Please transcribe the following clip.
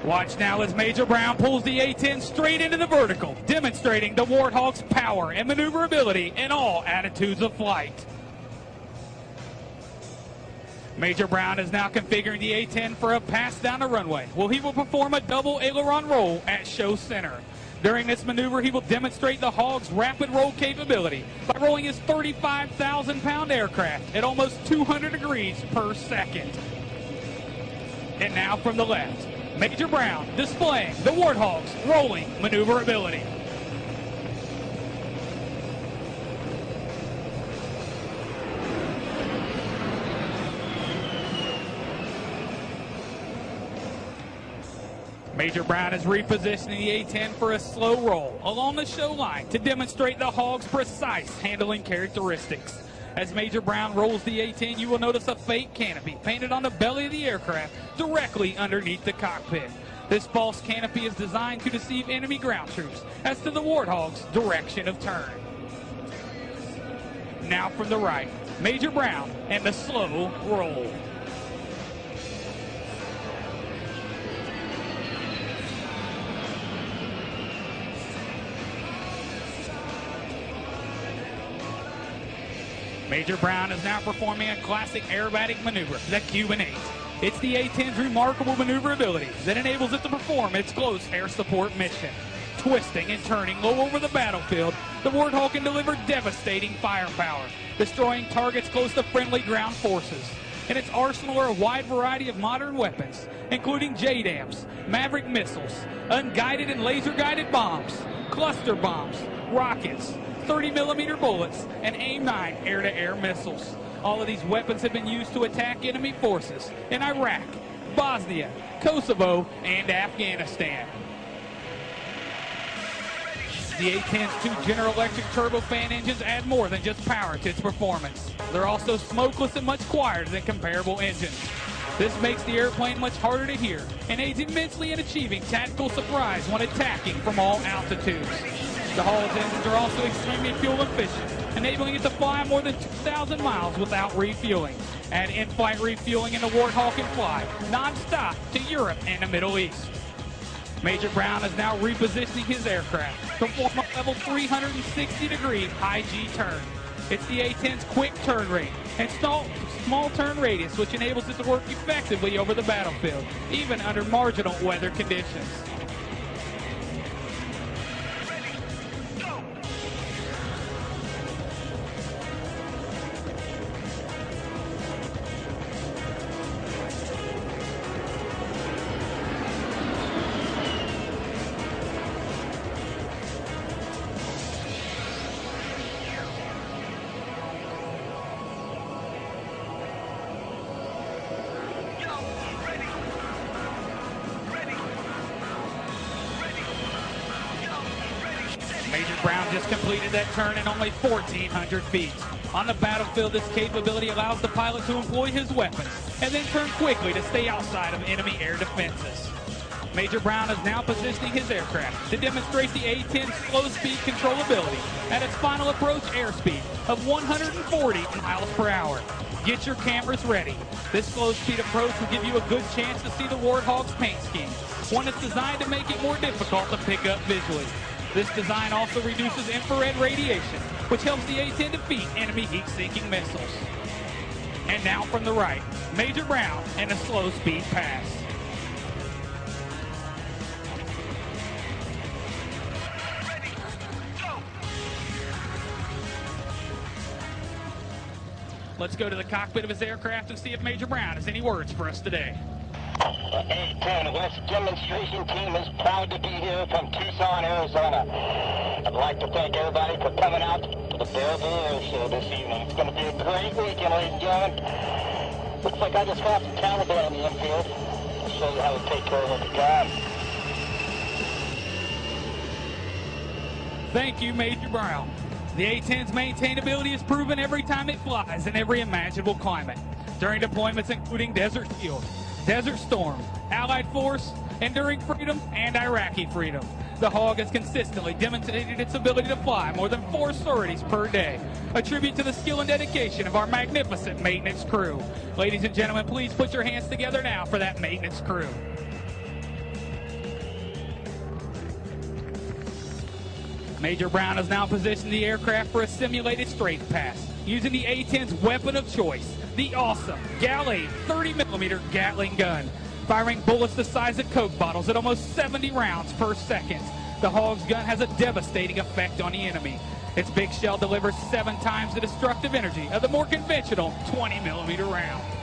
Watch now as Major Brown pulls the A-10 straight into the vertical, demonstrating the Warthog's power and maneuverability in all attitudes of flight. Major Brown is now configuring the A-10 for a pass down the runway. Well, he will perform a double aileron roll at show center. During this maneuver, he will demonstrate the Hog's rapid roll capability by rolling his 35,000-pound aircraft at almost 200 degrees per second. And now from the left, Major Brown displaying the Warthog's rolling maneuverability. Major Brown is repositioning the A-10 for a slow roll along the show line to demonstrate the Hog's precise handling characteristics. As Major Brown rolls the A-10, you will notice a fake canopy painted on the belly of the aircraft directly underneath the cockpit. This false canopy is designed to deceive enemy ground troops as to the Warthog's direction of turn. Now from the right, Major Brown and the slow roll. Major Brown is now performing a classic aerobatic maneuver, the Cuban 8. It's the A-10's remarkable maneuverability that enables it to perform its close air support mission. Twisting and turning low over the battlefield, the Warthog can deliver devastating firepower, destroying targets close to friendly ground forces. In its arsenal are a wide variety of modern weapons, including JDAMs, Maverick missiles, unguided and laser-guided bombs, cluster bombs, rockets, 30mm bullets, and AIM-9 air-to-air missiles. All of these weapons have been used to attack enemy forces in Iraq, Bosnia, Kosovo, and Afghanistan. The A-10's two General Electric turbofan engines add more than just power to its performance. They're also smokeless and much quieter than comparable engines. This makes the airplane much harder to hear and aids immensely in achieving tactical surprise when attacking from all altitudes. The Hall's engines are also extremely fuel efficient, enabling it to fly more than 2,000 miles without refueling. Add in-flight refueling and the Warthog can fly non-stop to Europe and the Middle East. Major Brown is now repositioning his aircraft to perform a level 360-degree high G turn. It's the A-10's quick turn rate and small turn radius, which enables it to work effectively over the battlefield, even under marginal weather conditions. Major Brown just completed that turn in only 1,400 feet. On the battlefield, this capability allows the pilot to employ his weapons and then turn quickly to stay outside of enemy air defenses. Major Brown is now positioning his aircraft to demonstrate the A-10's slow-speed controllability at its final approach airspeed of 140 miles per hour. Get your cameras ready. This slow-speed approach will give you a good chance to see the Warthog's paint scheme, one that's designed to make it more difficult to pick up visually. This design also reduces infrared radiation, which helps the A-10 defeat enemy heat-seeking missiles. And now from the right, Major Brown and a slow-speed pass. Let's go to the cockpit of his aircraft and see if Major Brown has any words for us today. The A-10 West demonstration team is proud to be here from Tucson, Arizona. I'd like to thank everybody for coming out to the Bear Airshow this evening. It's going to be a great weekend, ladies and gentlemen. Looks like I just got some Taliban in the infield. I'll show you how to take care of it at the time. Thank you, Major Brown. The A-10's maintainability is proven every time it flies in every imaginable climate. During deployments including Desert Shield, Desert Storm, Allied Force, Enduring Freedom, and Iraqi Freedom. The Hog has consistently demonstrated its ability to fly more than 4 sorties per day, a tribute to the skill and dedication of our magnificent maintenance crew. Ladies and gentlemen, please put your hands together now for that maintenance crew. Major Brown has now positioned the aircraft for a simulated strafe pass, using the A-10's weapon of choice, the awesome Gal-8 30mm Gatling gun, firing bullets the size of Coke bottles at almost 70 rounds per second. The Hog's gun has a devastating effect on the enemy. Its big shell delivers 7 times the destructive energy of the more conventional 20mm round.